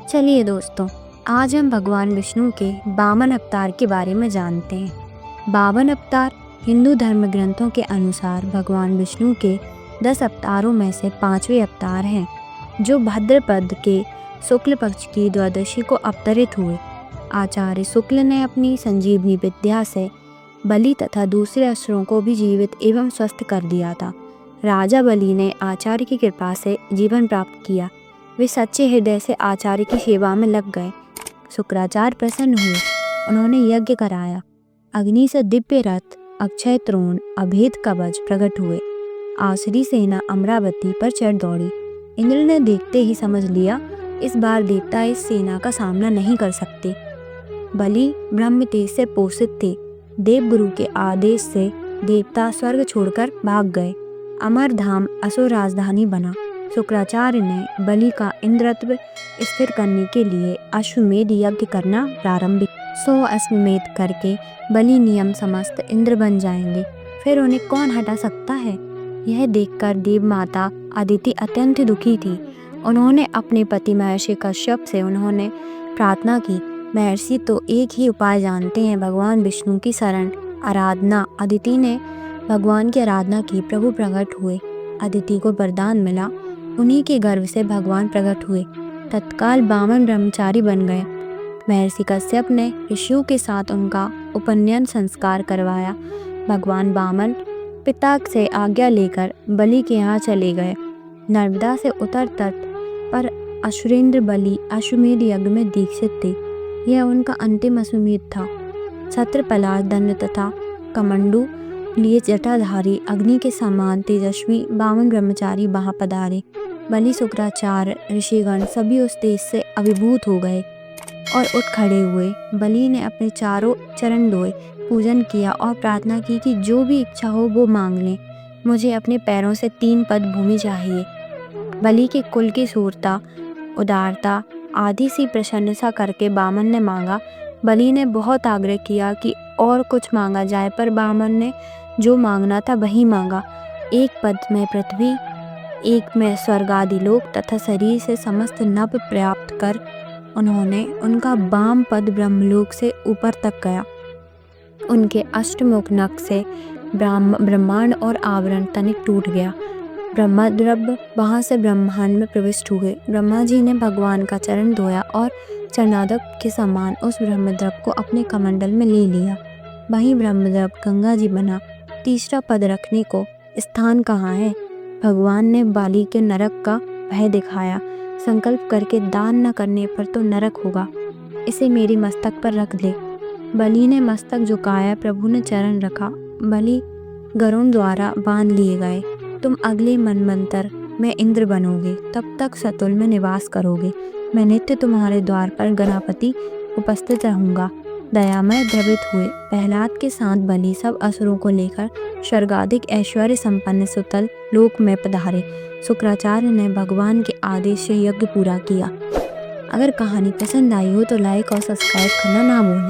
चलिए दोस्तों, आज हम भगवान विष्णु के 52 अवतार के बारे में जानते हैं। 52 अवतार हिंदू धर्म ग्रंथों के अनुसार भगवान विष्णु के 10 अवतारों में से 5वें अवतार हैं, जो भाद्रपद के शुक्ल पक्ष की द्वादशी को अवतरित हुए। आचार्य शुक्ल ने अपनी संजीवनी विद्या से बलि तथा दूसरे असुरों को भी जीवित एवं स्वस्थ कर दिया था। राजा बलि ने आचार्य की कृपा से जीवन प्राप्त किया। वे सच्चे हृदय से आचार्य की सेवा में लग गए। शुक्राचार्य प्रसन्न हुए। उन्होंने यज्ञ कराया। अग्नि से दिव्य रथ, अक्षय तृण, अभेद कवच प्रकट हुए। आसुरी सेना अमरावती पर चढ़ दौड़ी। इंद्र ने देखते ही समझ लिया, इस बार देवता इस सेना का सामना नहीं कर सकते। बलि ब्रह्म तेज से पोषित थे। देवगुरु के आदेश से देवता स्वर्ग छोड़कर भाग गए। अमर धाम असुर राजधानी बना। शुक्राचार्य ने बलि का इंद्रत्व स्थिर करने के लिए अश्वमेध यज्ञ करना प्रारंभ किया। 100 अश्वमेध करके बलि नियम समस्त इंद्र बन जाएंगे, फिर उन्हें कौन हटा सकता है। यह देखकर देव माता अदिति अत्यंत दुखी थी। उन्होंने अपने पति महर्षि कश्यप से उन्होंने प्रार्थना की, महर्षि तो एक ही उपाय जानते हैं, भगवान विष्णु की शरण आराधना। अदिति ने भगवान की आराधना की। प्रभु प्रकट हुए। अदिति को वरदान मिला। उन्हीं के गर्भ से भगवान प्रकट हुए। तत्काल 52 ब्रह्मचारी बन गए। महर्षि कश्यप ने ऋषियों के साथ उनका उपनयन संस्कार करवाया। भगवान वामन पिता से आज्ञा लेकर बलि के यहाँ चले गए। नर्मदा से उत्तर तट पर असुरेंद्र बलि अश्वमेध यज्ञ में दीक्षित थे। यह उनका अंतिम अश्वमेध था। छत्रपलाश, दंड तथा कमंडू लिए जटाधारी अग्नि के समान तेजस्वी 52 ब्रह्मचारी वहां पधारे। बलि, शुक्राचार्य, ऋषिगण सभी उस तेज से अभिभूत हो गए और उठ खड़े हुए। बलि ने अपने चारों चरण धोए, पूजन किया और प्रार्थना की कि जो भी इच्छा हो वो मांग लें। मुझे अपने पैरों से 3 पद भूमि चाहिए। बलि के कुल की शूरता, उदारता आदि सी प्रशंसा करके वामन ने मांगा। बलि ने बहुत आग्रह किया कि और कुछ मांगा जाए, पर वामन ने जो मांगना था वही मांगा। एक पद में पृथ्वी, एक में स्वर्ग आदि लोक तथा शरीर से समस्त नभ प्राप्त कर उन्होंने उनका वाम पद ब्रह्मलोक से ऊपर तक गया। उनके अष्टमुख नख से ब्रह्मांड और आवरण तनिक टूट गया। ब्रह्मद्रव्य वहां से ब्रह्मांड में प्रविष्ट हुए। ब्रह्मा जी ने भगवान का चरण धोया और चरणादक के समान उस ब्रह्मद्रव्य को अपने कमंडल में ले लिया। वहीं ब्रह्मद्रव्य गंगा जी बना। तीसरा पद रखने को स्थान कहाँ है? भगवान ने बलि के नरक का भय दिखाया। संकल्प करके दान न करने पर तो नरक होगा, इसे मेरे मस्तक पर रख दे। बलि ने मस्तक झुकाया। प्रभु ने चरण रखा। बलि गरुण द्वारा बांध लिए गए। तुम अगले मनवंतर में इंद्र बनोगे, तब तक सतुल में निवास करोगे। मैं नित्य तुम्हारे द्वार पर गणपति उपस्थित रहूंगा। दयामय द्रवित हुए। प्रहलाद के साथ बलि सब असुरों को लेकर स्वर्गाधिक ऐश्वर्य संपन्न सुतल लोक में पधारे। शुक्राचार्य ने भगवान के आदेश से यज्ञ पूरा किया। अगर कहानी पसंद आई हो तो लाइक और सब्सक्राइब करना ना भूलें।